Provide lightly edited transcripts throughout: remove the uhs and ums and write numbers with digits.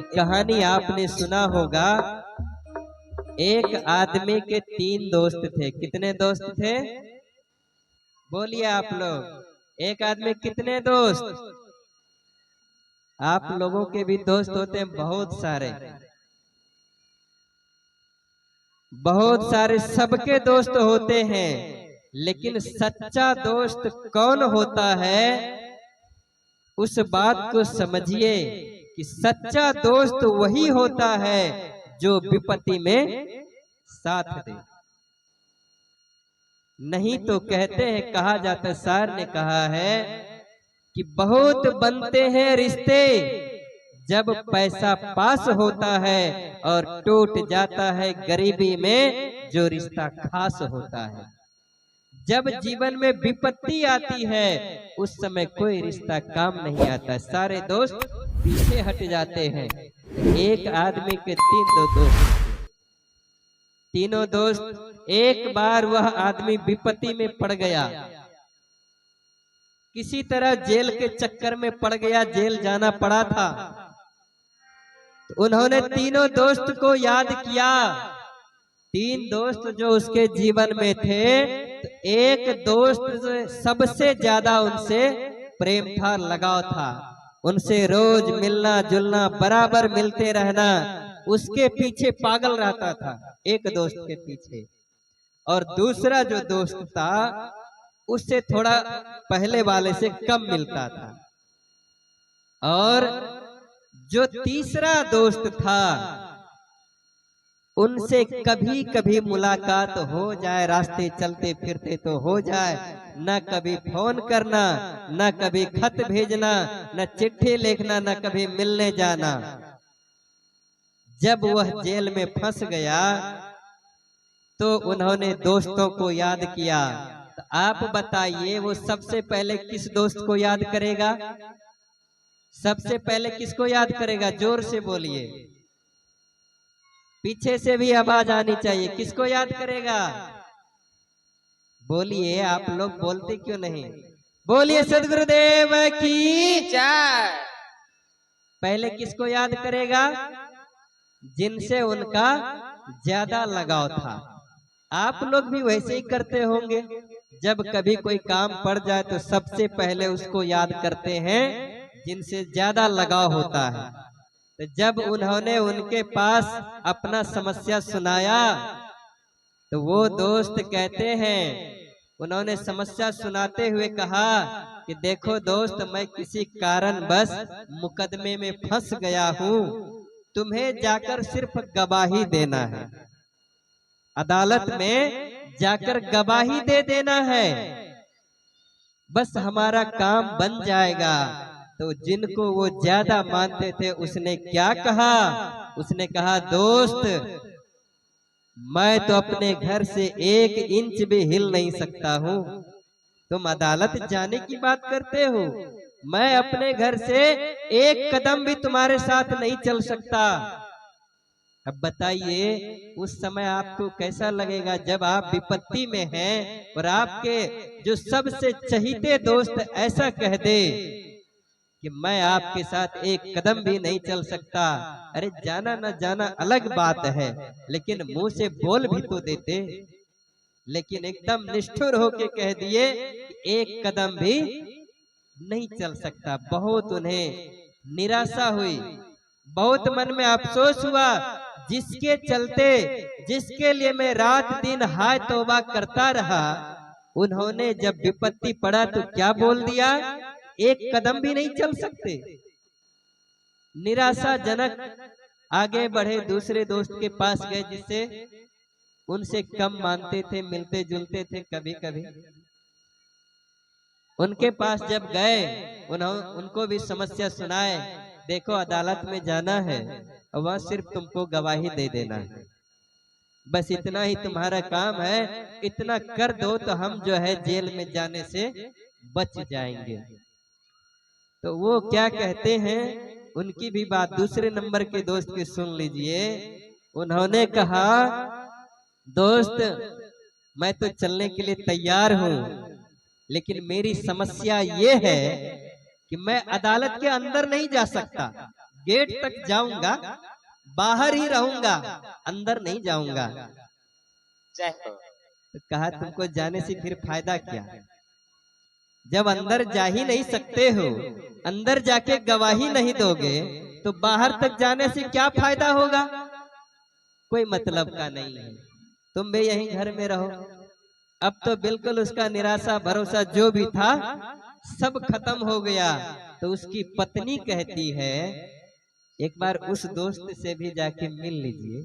एक कहानी आपने सुना होगा। एक आदमी के 3 दोस्त थे। कितने दोस्त थे? बोलिए आप लोग। एक आदमी कितने दोस्त? आप लोगों के भी दोस्त होते हैं बहुत सारे, बहुत सारे, सबके दोस्त होते हैं। लेकिन सच्चा दोस्त कौन होता है, उस बात को समझिए कि सच्चा दोस्त वही होता है जो विपत्ति में साथ दे। नहीं तो कहते हैं, कहा जाता है, सर ने कहा है कि बहुत बनते हैं रिश्ते, जब पैसा पास होता है और टूट जाता है गरीबी में जो रिश्ता खास होता है। जब जीवन में विपत्ति आती है उस समय कोई रिश्ता काम नहीं आता, सारे दोस्त पीछे हट जाते हैं। एक आदमी के 3 दोस्त, तीनों दोस्त, एक बार वह आदमी विपत्ति में पड़ गया, किसी तरह जेल के चक्कर में पड़ गया, जेल जाना पड़ा था। तो उन्होंने तीनों दोस्त को याद किया। 3 दोस्त जो उसके जीवन में थे, तो एक दोस्त सबसे ज्यादा उनसे प्रेम था, लगाव था, उनसे रोज मिलना जुलना, बराबर मिलते रहना, उसके पीछे पागल रहता था, एक दोस्त के पीछे। और दूसरा जो दोस्त था उससे थोड़ा पहले वाले से कम मिलता था। और जो तीसरा दोस्त था उनसे कभी कभी मुलाकात हो जाए, रास्ते चलते फिरते तो हो जाए, न कभी फोन करना, न कभी खत भेजना, न चिट्ठी लिखना, न कभी मिलने जाना। जब वह जेल में फंस गया तो उन्होंने दोस्तों को याद किया। तो आप बताइए, वो सबसे पहले किस दोस्त को याद करेगा? सबसे पहले किसको याद करेगा? जोर से बोलिए, पीछे से भी आवाज आनी चाहिए। किसको याद करेगा? बोलिए, आप लोग बोलते क्यों नहीं? बोलिए सद्गुरुदेव की जय। पहले किसको याद करेगा? जिनसे उनका ज्यादा लगाव था। आप लोग भी वैसे ही करते होंगे, जब कभी कोई काम पड़ जाए तो सबसे पहले उसको याद करते हैं जिनसे ज्यादा लगाव होता है। तो जब उन्होंने उनके पास अपना समस्या सुनाया तो वो दोस्त कहते हैं, उन्होंने समस्या सुनाते हुए कहा कि देखो दोस्त, मैं किसी कारणवश मुकदमे में फंस गया हूँ, तुम्हें जाकर सिर्फ गवाही देना है, अदालत में जाकर गवाही दे देना है, बस हमारा काम बन जाएगा। तो जिनको वो ज्यादा मानते थे उसने क्या कहा? उसने कहा, दोस्त, मैं तो अपने घर से 1 इंच भी हिल नहीं सकता हूँ, तुम अदालत जाने की बात करते हो। मैं अपने घर से 1 कदम भी तुम्हारे साथ नहीं चल सकता। अब बताइए, उस समय आपको कैसा लगेगा जब आप विपत्ति में हैं और आपके जो सबसे चहीते दोस्त ऐसा कह दे कि मैं आपके साथ 1 कदम भी नहीं चल सकता। अरे जाना न जाना अलग बात है, लेकिन मुंह से बोल भी तो देते। लेकिन एकदम निष्ठुर होके कह दिए कि 1 कदम भी नहीं चल सकता। बहुत उन्हें निराशा हुई, बहुत मन में अफसोस हुआ, जिसके चलते, जिसके लिए मैं रात दिन हाय तौबा करता रहा, उन्होंने जब विपत्ति पड़ा तो क्या बोल दिया? 1 कदम भी नहीं चल सकते। निराशाजनक आगे बढ़े, दूसरे दोस्त के पास गए जिससे उनसे कम मानते थे, मिलते जुलते थे कभी कभी। उनके पास जब गए, उनको भी समस्या सुनाए, देखो अदालत में जाना है और वह सिर्फ तुमको गवाही दे देना है, बस इतना ही तुम्हारा काम है, इतना कर दो तो हम जो है जेल में जाने से बच जाएंगे। तो वो क्या कहते हैं, उनकी भी बात दूसरे नंबर के दोस्त की सुन लीजिए। उन्होंने कहा, दोस्त, मैं तो चलने के लिए तैयार हूँ, लेकिन मेरी समस्या ये है कि मैं अदालत के अंदर नहीं जा सकता, गेट तक जाऊंगा, बाहर ही रहूंगा, अंदर नहीं जाऊंगा। तो कहा तुमको जाने से फिर फायदा क्या? जब अंदर जा ही नहीं सकते हो, अंदर जाके गवाही नहीं दोगे, तो बाहर तक जाने से क्या फायदा होगा? कोई मतलब का नहीं है। तुम भी यहीं घर में रहो। अब तो बिल्कुल उसका निराशा भरोसा जो भी था सब खत्म हो गया। तो उसकी पत्नी कहती है एक बार उस दोस्त से भी जाके मिल लीजिए।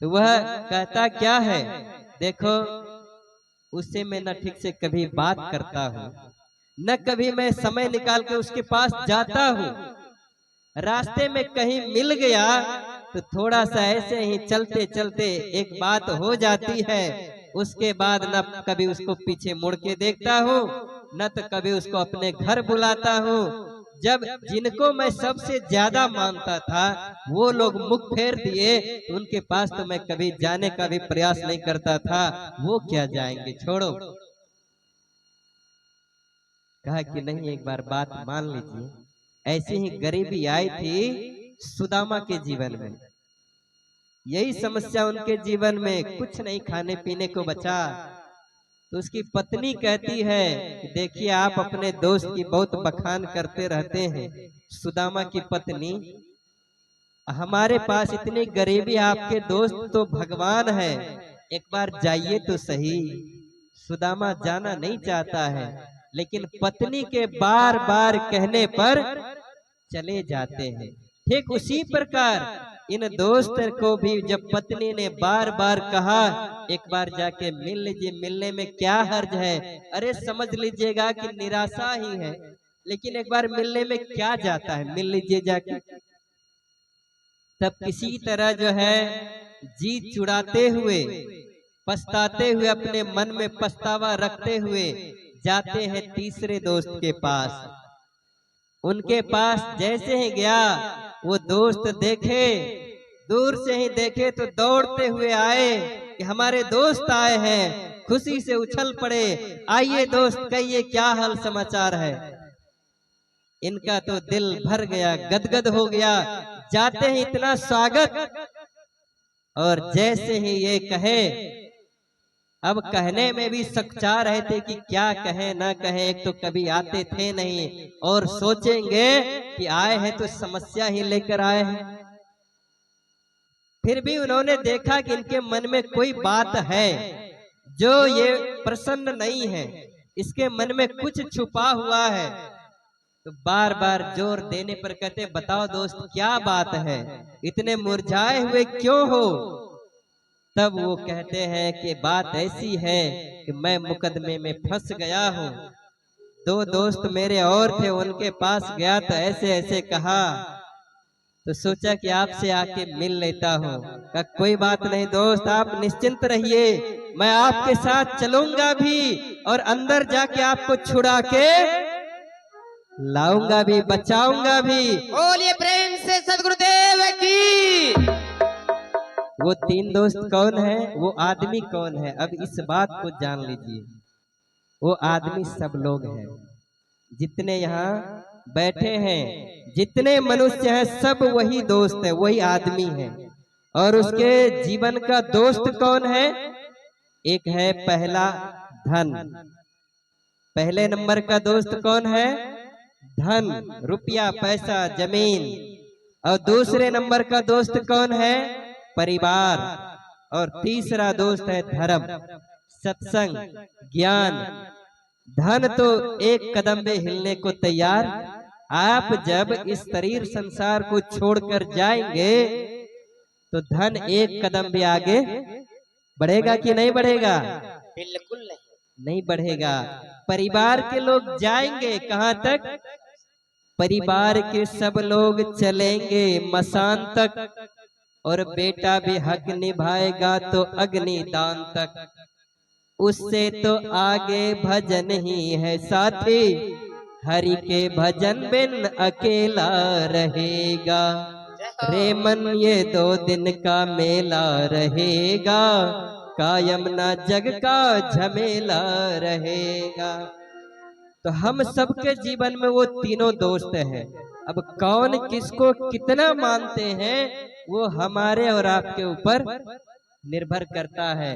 तो वह कहता क्या है, देखो उससे मैं न ठीक से कभी बात करता हूँ, न कभी मैं समय निकाल के उसके पास जाता हूँ। रास्ते में कहीं मिल गया तो थोड़ा सा ऐसे ही चलते चलते एक बात हो जाती है, उसके बाद न कभी उसको पीछे मुड़ के देखता हूँ, न तो कभी उसको अपने घर बुलाता हूँ। जब जिनको मैं सबसे ज्यादा मानता था वो लोग मुख फेर दिए, उनके पास तो मैं कभी जाने का भी प्रयास नहीं करता था। वो क्या जाएंगे, छोड़ो। कहा कि नहीं, एक बार बात मान लीजिए। ऐसी ही गरीबी आई थी सुदामा के जीवन में, यही समस्या उनके जीवन में, कुछ नहीं खाने पीने को बचा। तो उसकी पत्नी कहती है कि देखिए आप अपने दोस्त की बहुत बखान करते रहते हैं। सुदामा की पत्नी, हमारे पास इतनी गरीबी, आपके दोस्त तो भगवान है, एक बार जाइए तो सही। सुदामा जाना नहीं चाहता है, लेकिन पत्नी के बार बार कहने पर चले जाते हैं। ठीक उसी प्रकार इन दोस्त को भी जब पत्नी ने बार बार कहा एक बार जाके मिल लीजिए, मिलने में क्या हर्ज है, अरे समझ लीजिएगा कि निराशा ही है, लेकिन एक बार मिलने में क्या जाता है, मिल लीजिए जाके। तब किसी तरह जो है जी चुराते हुए, पछताते हुए, अपने मन में पछतावा रखते हुए जाते हैं तीसरे दोस्त के पास। उनके पास जैसे ही गया, वो दोस्त देखे, दूर से ही देखे तो दौड़ते हुए आए कि हमारे दोस्त आए हैं। खुशी से उछल पड़े, आइए दोस्त कहिए क्या हाल समाचार है। इनका तो दिल भर गया, गदगद हो गया। जाते ही इतना स्वागत, और जैसे ही ये कहे, अब कहने में भी सकचा रहे थे कि क्या कहे ना कहे। एक तो कभी आते थे नहीं, और सोचेंगे कि आए हैं तो समस्या ही लेकर आए हैं। फिर भी उन्होंने देखा कि इनके मन में कोई बात है जो ये प्रसन्न नहीं है, इसके मन में कुछ छुपा हुआ है। तो बार बार जोर देने पर कहते बताओ दोस्त क्या बात है, इतने मुरझाए हुए क्यों हो? तब वो कहते हैं कि बात ऐसी है कि मैं मुकदमे में फंस गया हूँ। दो दोस्त मेरे और थे, उनके पास गया तो ऐसे ऐसे कहा, तो सोचा कि आपसे आके मिल लेता हूँ। कोई बात नहीं दोस्त, आप निश्चिंत रहिए, मैं आपके साथ चलूंगा भी, और अंदर जाके आपको छुड़ा के लाऊंगा भी, बचाऊंगा भी। बोलिए प्रेम से सदगुरुदेव की। वो तीन दोस्त कौन है, वो आदमी कौन है, अब इस बात को जान लीजिए। वो आदमी सब लोग हैं, जितने यहाँ बैठे हैं, जितने मनुष्य हैं, सब वही दोस्त है, वही आदमी है। और उसके जीवन का दोस्त कौन है? एक है पहला धन। पहले नंबर का दोस्त कौन है? धन, रुपया, पैसा, जमीन। और दूसरे नंबर का दोस्त कौन है? परिवार। और तीसरा दोस्त है धर्म, सत्संग, ज्ञान। धन तो एक कदम में हिलने को तैयार। आप जब इस शरीर संसार को छोड़कर जाएंगे तो धन एक कदम भी आगे बढ़ेगा कि नहीं बढ़ेगा? बिल्कुल नहीं, नहीं बढ़ेगा। परिवार के लोग जाएंगे कहां तक? परिवार के सब लोग चलेंगे मसान तक, और बेटा भी हक निभाएगा तो अग्निदान तक। उससे तो आगे भजन ही है साथी, हरि के भजन बिन अकेला रहेगा। रे मन ये 2 दिन का मेला रहेगा, कायम ना जग का झमेला रहेगा। तो हम सबके जीवन में वो तीनों दोस्त हैं। अब कौन किसको कितना मानते हैं वो हमारे और आपके ऊपर निर्भर करता है।